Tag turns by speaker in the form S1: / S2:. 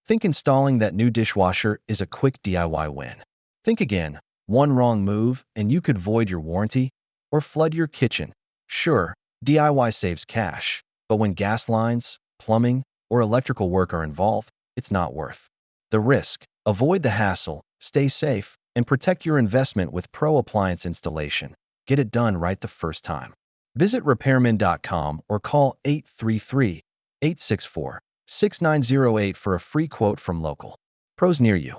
S1: Think installing that new dishwasher is a quick DIY win. Think again. One wrong move and you could void your warranty or flood your kitchen. Sure, DIY saves cash, but when gas lines, plumbing, or electrical work are involved, it's not worth the risk. Avoid the hassle, stay safe, and protect your investment with Pro Appliance installation. Get it done right the first time. Visit repairmen.com or call 833-864-6908 for a free quote from local pros near you.